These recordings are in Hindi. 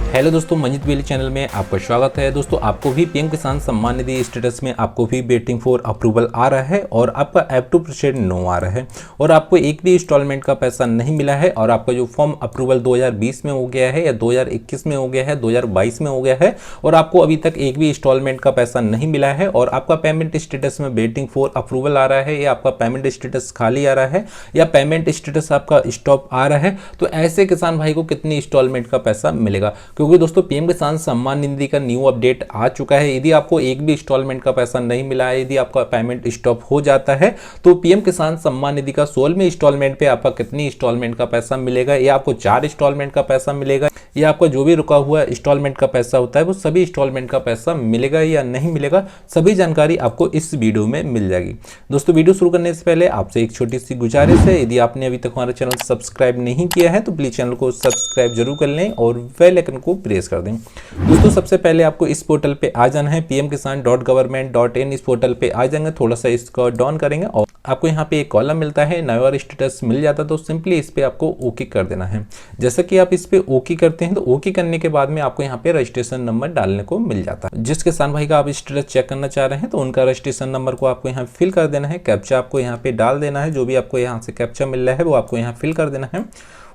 हेलो दोस्तों, मंजित वेली चैनल में आपका स्वागत है। दोस्तों, आपको भी पीएम किसान सम्मान निधि स्टेटस में आपको भी वेटिंग फॉर अप्रूवल आ रहा है और आपका ऐप टू परसेंट नो आ रहा है और आपको एक भी इंस्टॉलमेंट का पैसा नहीं मिला है और आपका जो फॉर्म अप्रूवल 2020 में हो गया है या 2021 में हो गया है, 2022 में हो गया है और आपको अभी तक एक भी इंस्टॉलमेंट का पैसा नहीं मिला है और आपका पेमेंट स्टेटस में वेटिंग फॉर अप्रूवल आ रहा है या आपका पेमेंट स्टेटस खाली आ रहा है या पेमेंट स्टेटस आपका स्टॉप आ रहा है, तो ऐसे किसान भाई को कितनी इंस्टॉलमेंट का पैसा मिलेगा? क्योंकि दोस्तों पीएम किसान सम्मान निधि का न्यू अपडेट आ चुका है। यदि आपको एक भी इंस्टॉलमेंट का पैसा नहीं मिला है, यदि आपका पेमेंट स्टॉप हो जाता है, तो पीएम किसान सम्मान निधि का 16वें इंस्टॉलमेंट पे आपका कितनी इंस्टॉलमेंट का पैसा मिलेगा, या आपको 4 इंस्टॉलमेंट का पैसा मिलेगा, या आपका जो भी रुका हुआ इंस्टॉलमेंट का पैसा होता है वो सभी इंस्टॉलमेंट का पैसा मिलेगा या नहीं मिलेगा, सभी जानकारी आपको इस वीडियो में मिल जाएगी। दोस्तों, वीडियो शुरू करने से पहले आपसे एक छोटी सी गुजारिश है, यदि आपने अभी तक हमारा चैनल सब्सक्राइब नहीं किया है तो प्लीज चैनल को सब्सक्राइब जरूर कर लें और बेल आइकन को प्रेस कर दें। दोस्तों, सबसे पहले आपको इस पोर्टल पे आ जाना है, pmkisan.government.in। इस पोर्टल पे आ जाएंगे, थोड़ा सा इसको डाउन करेंगे और आपको यहाँ पे एक कॉलम मिलता है, नया स्टेटस मिल जाता है, तो सिंपली इस पे आपको ओके कर देना है। जैसा कि आप इस पे ओके करते हैं तो ओके करने के बाद में आपको यहाँ पे रजिस्ट्रेशन नंबर डालने को मिल जाता है। जिस किसान भाई का आप स्टेटस चेक करना चाह रहे हैं तो उनका रजिस्ट्रेशन नंबर को आपको यहाँ फिल कर देना है, कैप्चा आपको यहाँ पे डाल देना है, जो भी आपको यहाँ से कैप्चा मिल रहा है वो आपको यहाँ फिल कर देना है।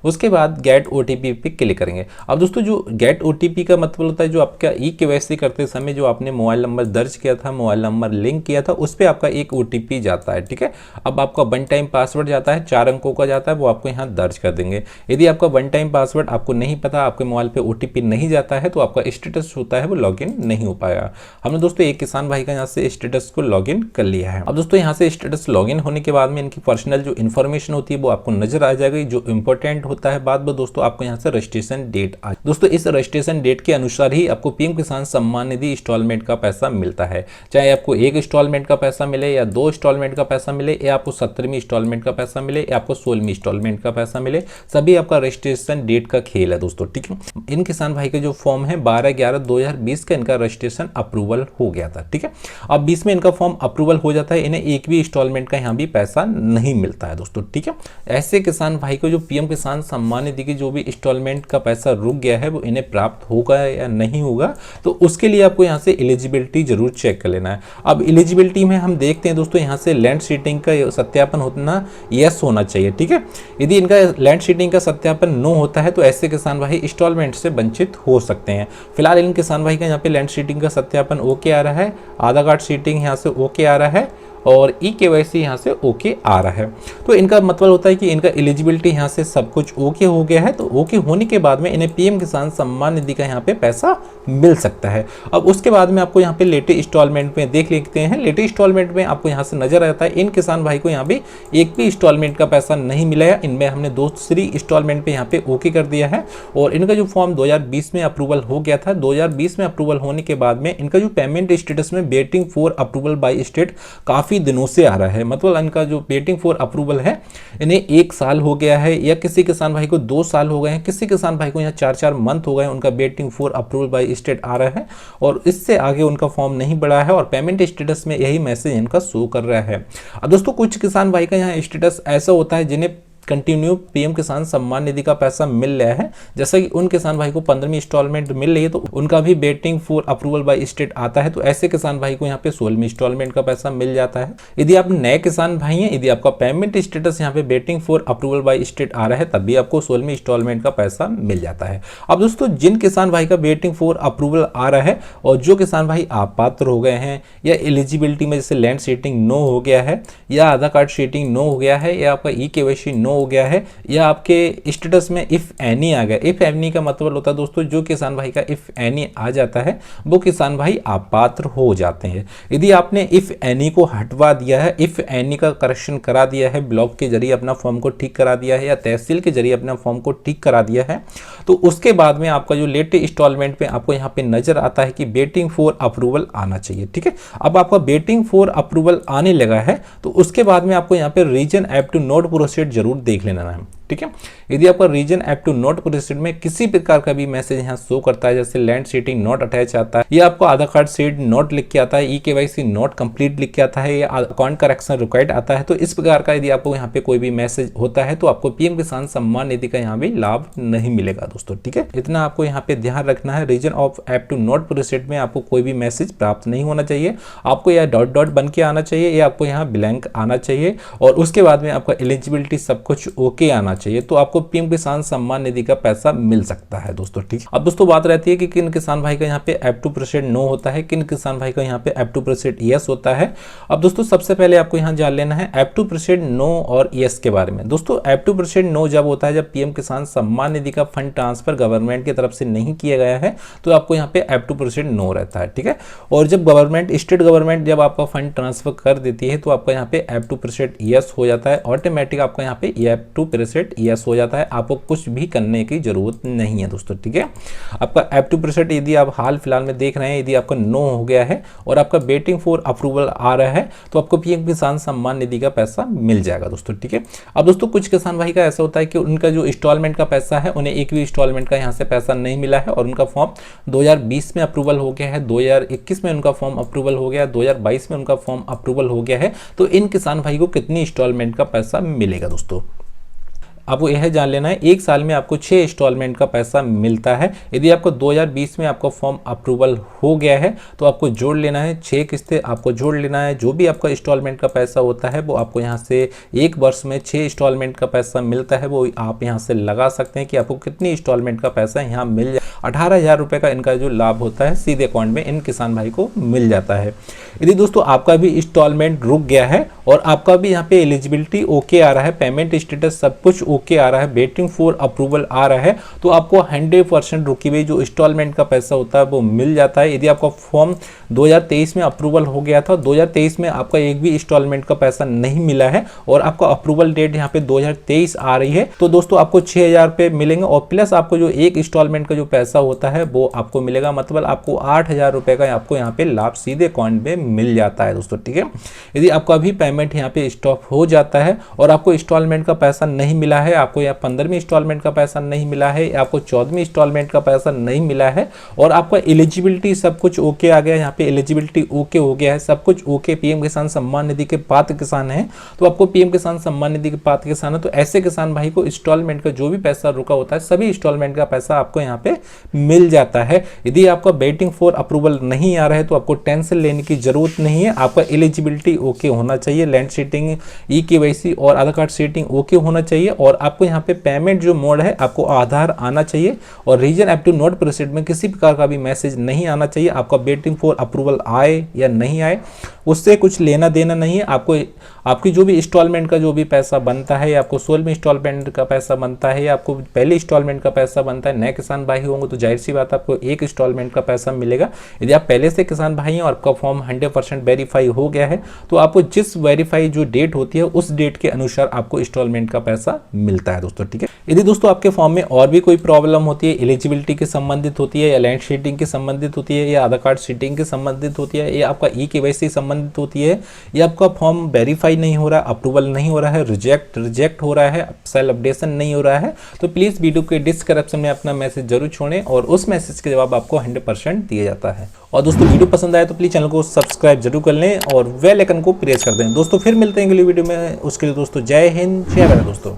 उसके बाद गेट ओटीपी पे क्लिक करेंगे। अब दोस्तों, जो गेट ओटीपी का मतलब होता है जो आपका ई-केवाईसी करते समय जो आपने मोबाइल नंबर दर्ज किया था, मोबाइल नंबर लिंक किया था, उस पर आपका एक ओटीपी जाता है। ठीक है, अब आपका वन टाइम पासवर्ड जाता है, 4 अंकों का जाता है, वो आपको यहाँ दर्ज कर देंगे। यदि आपका वन टाइम पासवर्ड आपको नहीं पता, आपके मोबाइल पे ओटीपी नहीं जाता है, तो आपका स्टेटस होता है वो लॉगिन नहीं हो पाएगा। हमने दोस्तों एक किसान भाई का यहाँ से स्टेटस को लॉगिन कर लिया है। अब दोस्तों, यहाँ से स्टेटस लॉगिन होने के बाद में इनकी पर्सनल जो इन्फॉर्मेशन होती है वो आपको नजर आ जाएगी। जो इंपॉर्टेंट होता है बाद में दोस्तों, आपको यहाँ से रजिस्ट्रेशन डेट आ, दोस्तों इस रजिस्ट्रेशन डेट के अनुसार ही आपको पीएम किसान सम्मान निधि इंस्टॉलमेंट का पैसा मिलता है। चाहे आपको एक इंस्टॉलमेंट का पैसा मिले या 2 इंस्टॉलमेंट का पैसा मिले या आपको 17वीं इंस्टॉलमेंट का पैसा मिले या आपको 16वीं इंस्टॉलमेंट का पैसा मिले, सभी आपका रजिस्ट्रेशन डेट का खेल है दोस्तों। ठीक है, इन किसान भाई का जो फॉर्म है 12/11/2020 का इनका रजिस्ट्रेशन अप्रूवल हो गया था। ठीक है, अब 20 में इनका फॉर्म अप्रूवल हो जाता है, इन्हें एक भी इंस्टॉलमेंट का यहाँ भी पैसा नहीं मिलता है दोस्तों। ठीक है, ऐसे किसान भाई को जो पीएम किसान सम्मान निधि की जो भी इंस्टॉलमेंट का पैसा रुक गया है वो इन्हें प्राप्त होगा या नहीं होगा, तो उसके लिए आपको यहाँ से एलिजिबिलिटी जरूर चेक कर लेना है। अब एलिजिबिलिटी में हम देखते हैं दोस्तों, यहाँ से लैंड सीटिंग का सत्यापन होना यस होना चाहिए। ठीक है, यदि इनका लैंड सीटिंग का सत्यापन नो होता है तो ऐसे किसान भाई इंस्टॉलमेंट से वंचित हो सकते हैं। फिलहाल इन किसान भाई का यहाँ पे लैंड सीटिंग का सत्यापन ओके आ रहा है, आधार कार्ड सीटिंग यहाँ से ओके आ रहा है और ई-केवाईसी यहाँ से ओके आ रहा है। तो इनका मतलब होता है कि इनका एलिजिबिलिटी यहाँ से सब कुछ ओके हो गया है। तो ओके होने के बाद में इन्हें पीएम किसान सम्मान निधि का यहाँ पे पैसा मिल सकता है। अब उसके बाद में आपको यहाँ पे लेटेस्ट इंस्टॉलमेंट में देख लेते हैं। लेटेस्ट इंस्टॉलमेंट में आपको यहाँ से नजर आता है इन किसान भाई को यहाँ पे एक भी इंस्टॉलमेंट का पैसा नहीं मिला है। इनमें हमने दूसरी इंस्टॉलमेंट पे यहाँ पे ओके कर दिया है और इनका जो फॉर्म 2020 में अप्रूवल हो गया था, 2020 में अप्रूवल होने के बाद में इनका जो पेमेंट स्टेटस में waiting for approval by state काफी दिनों से आ रहा है। मतलब इनका जो वेटिंग फॉर अप्रूवल है इन्हें 1 साल हो गया है, या किसी किसान भाई को 2 साल हो गए हैं, किसी किसान भाई को यहाँ 4-4 मंथ हो गए हैं, उनका waiting for approval by state आ रहा है और इससे आगे उनका फॉर्म नहीं बढ़ा है और पेमेंट स्टेटस में यही मैसेज इनका शो कर रहा है। अब दोस्तों, कुछ किसान भाई का यहाँ स्टेटस ऐसा होता है जिन्हें कंटिन्यू पीएम किसान सम्मान निधि का पैसा मिल रहा है। जैसा कि उन किसान भाई को 15वीं इंस्टॉलमेंट मिल रही है तो उनका भी waiting for approval by state आता है, तो ऐसे किसान भाई को यहाँ पे 16वीं इंस्टॉलमेंट का पैसा मिल जाता है। यदि आप नए किसान भाई हैं, यदि आपका पेमेंट स्टेटस यहाँ पे waiting for approval by state आ रहा है, तब भी आपको 16वीं इंस्टॉलमेंट का पैसा मिल जाता है। अब दोस्तों, जिन किसान भाई का वेटिंग फॉर अप्रूवल आ रहा है और जो किसान भाई अपात्र हो गए हैं या एलिजिबिलिटी में जैसे लैंड सीटिंग नो हो गया है या आधार कार्ड सीटिंग नो हो गया है या आपका ई-केवाईसी नो हो गया है या आपके स्टेटस में इफ एनी आ गया। इफ एनी का मतलब होता है दोस्तों, जो किसान भाई का इफ एनी आ जाता है वो किसान भाई अपात्र हो जाते हैं। यदि आपने इफ एनी को हटवा दिया है, इफ एनी का करेक्शन करा दिया है, ब्लॉक के जरिए अपना फॉर्म को ठीक करा दिया है या तहसील के जरिए अपना फॉर्म को ठीक करा दिया है, तो उसके बाद में आपका जो लेटेस्ट इंस्टॉलमेंट पे आपको यहाँ पे नजर आता है कि वेटिंग फॉर अप्रूवल आना चाहिए। ठीक है, अब आपका वेटिंग फॉर अप्रूवल आने लगा है तो उसके बाद में आपको यहाँ पे reason app to not proceed जरूर देख लेना है। ठीक है। यदि आपका reason app to not proceed में किसी प्रकार का भी मैसेज यहाँ शो करता है, जैसे लैंड सीटिंग नॉट अटैच आता है, या आपको आधार कार्ड सीट नॉट लिख के आता है, ई-केवाईसी नॉट कंप्लीट लिख के आता है, या अकाउंट करेक्शन रिक्वायर्ड आता है, तो इस प्रकार का यदि आपको यहाँ पे कोई भी मैसेज होता है तो आपको पीएम किसान सम्मान निधि का यहाँ भी लाभ नहीं मिलेगा दोस्तों, ठीक है। इतना आपको यहाँ पे ध्यान रखना है। Reason of app to not proceed में आपको कोई भी मैसेज प्राप्त नहीं होना चाहिए, आपको यह डॉट डॉट बन के आना चाहिए, या आपको यहाँ ब्लैंक आना चाहिए, और उसके बाद में आपका एलिजिबिलिटी सब कुछ ओके आना चाहिए, तो आपको पीएम किसान सम्मान निधि का पैसा मिल सकता है दोस्तों, ठीक। अब दोस्तों बात रहती है कि किन किसान भाई का यहाँ पे ऐप टू प्रोसीड नो होता है, किन किसान भाई का यहाँ पे ऐप टू प्रोसीड यस होता है। अब दोस्तों सबसे पहले आपको यहाँ जान लेना है ऐप टू प्रोसीड नो और यस के बारे में। दोस्तों ऐप टू प्रोसीड नो जब होता है जब पीएम किसान सम्मान निधि का फंड ट्रांसफर गवर्नमेंट की तरफ से नहीं किया गया है, तो आपको यहाँ पे ऐप टू प्रोसीड नो रहता है, ठीक है। और जब गवर्नमेंट स्टेट गवर्नमेंट जब आपका फंड ट्रांसफर कर देती है तो आपका यहाँ पे ऐप टू प्रोसीड यस हो जाता है, ऑटोमेटिक आपका यहाँ पे ऐप टू प्रोसीड यस हो जाता है, आपको कुछ भी करने की जरूरत नहीं है दोस्तों, ठीक है। आपका ऐप टू प्रोसीड यदि आप हाल फिलहाल में देख रहे हैं, यदि आपका नो हो गया है और आपका वेटिंग फॉर अप्रूवल आ रहा है, तो आपको पीएम किसान सम्मान निधि का पैसा मिल जाएगा दोस्तों, ठीक है। अब दोस्तों कुछ किसान भाई का ऐसा होता है कि उनका जो इंस्टॉलमेंट का पैसा है, उन्हें एक भी इंस्टॉलमेंट का यहाँ से पैसा नहीं मिला है, और उनका फॉर्म 2020 में अप्रूवल हो गया है, 2021 में उनका फॉर्म अप्रूवल हो गया, 2022 में उनका फॉर्म अप्रूवल हो गया है, तो इन किसान भाई को कितनी इंस्टॉलमेंट का पैसा मिलेगा दोस्तों, आपको यह जान लेना है। एक साल में आपको 6 इंस्टॉलमेंट का पैसा मिलता है। यदि आपको 2020 में आपका फॉर्म अप्रूवल हो गया है तो आपको जोड़ लेना है 6 किस्तें, आपको जोड़ लेना है। जो भी आपका इंस्टॉलमेंट का पैसा होता है वो आपको यहाँ से एक वर्ष में 6 इंस्टॉलमेंट का पैसा मिलता है, वो आप यहाँ से लगा सकते हैं कि आपको कितनी इंस्टॉलमेंट का पैसा यहाँ मिल जाए। 18,000 रुपये का इनका जो लाभ होता है सीधे अकाउंट में इन किसान भाई को मिल जाता है। यदि दोस्तों आपका भी इंस्टॉलमेंट रुक गया है और आपका भी यहाँ पे एलिजिबिलिटी ओके आ रहा है, पेमेंट स्टेटस सब कुछ ओके आ रहा है, वेटिंग फॉर अप्रूवल आ रहा है, तो आपको 100% रुकी हुई जो इंस्टॉलमेंट का पैसा होता है वो मिल जाता है। यदि आपका फॉर्म 2023 में अप्रूवल हो गया था, 2023 में आपका एक भी इंस्टॉलमेंट का पैसा नहीं मिला है और आपका अप्रूवल डेट यहाँ पे 2023 आ रही है, तो दोस्तों आपको 6,000 रुपये मिलेंगे और प्लस आपको जो एक इंस्टॉलमेंट का जो पैसा होता है वो आपको मिलेगा, मतलब आपको 8,000 रुपये का आपको यहाँ पे लाभ सीधे अकाउंट में मिल जाता है दोस्तों, ठीक है। यदि आपका भी पेमेंट यहाँ पे स्टॉप हो जाता है और आपको इंस्टॉलमेंट का पैसा नहीं मिला है, आपको या 15वीं इंस्टॉलमेंट का पैसा नहीं मिला है, या आपको 14वीं इंस्टॉलमेंट का पैसा नहीं मिला है और आपका एलिजिबिलिटी सब कुछ ओके आ गया, यहाँ पे एलिजिबिलिटी ओके हो गया है, सब कुछ ओके, पीएम किसान सम्मान निधि के पात्र किसान हैं, तो आपको पीएम किसान सम्मान निधि के पात्र किसान है, तो ऐसे किसान भाई को इंस्टॉलमेंट का जो भी पैसा रुका होता है सभी इंस्टॉलमेंट का पैसा आपको यहाँ पे मिल जाता है। यदि आपका वेटिंग फॉर अप्रूवल नहीं आ रहा है तो आपको टेंशन लेने की जरूरत नहीं है, आपका एलिजिबिलिटी ओके होना चाहिए, लैंड सीटिंग, ई-केवाईसी और आधार कार्ड सीटिंग ओके होना चाहिए, और आपको यहाँ पे पेमेंट जो मोड है आपको आधार आना चाहिए, और reason app to not proceed में किसी प्रकार का भी मैसेज नहीं आना चाहिए। आपका वेटिंग फॉर अप्रूवल आए या नहीं आए उससे कुछ लेना देना नहीं है, आपको आपकी जो भी इंस्टॉलमेंट का जो भी पैसा बनता है, या आपको 16वीं इंस्टॉलमेंट का पैसा बनता है, या आपको पहले इंस्टॉलमेंट का पैसा बनता है, नए किसान भाई होंगे तो जाहिर सी बात आपको एक इंस्टॉलमेंट का पैसा मिलेगा। यदि आप पहले से किसान भाई हैं और आपका फॉर्म 100% वेरीफाई हो गया है तो आपको जिस वेरीफाई जो डेट होती है उस डेट के अनुसार आपको इंस्टॉलमेंट का पैसा मिलता है दोस्तों, ठीक है। यदि दोस्तों आपके फॉर्म में और भी कोई प्रॉब्लम होती है, एलिजिबिलिटी के संबंधित होती है, या लैंड सीटिंग के संबंधित होती है, या आधार कार्ड सीटिंग के संबंधित होती है, या आपका ई-केवाईसी संबंधित होती है, या आपका फॉर्म वेरीफाई नहीं हो रहा, अप्रूवल नहीं हो रहा है, रिजेक्ट हो रहा है, सेल अपडेशन नहीं हो रहा है, तो प्लीज वीडियो के डिस्क्रिप्शन में अपना मैसेज जरूर छोड़ें और उस मैसेज के जवाब आपको 100% दिया जाता है। और दोस्तों वीडियो पसंद आए तो प्लीज चैनल को सब्सक्राइब जरूर कर लें और बेल आइकन को प्रेस कर दें। दोस्तों फिर मिलते हैं अगली वीडियो में, उसके लिए दोस्तों जय हिंद, जय भारत दोस्तों।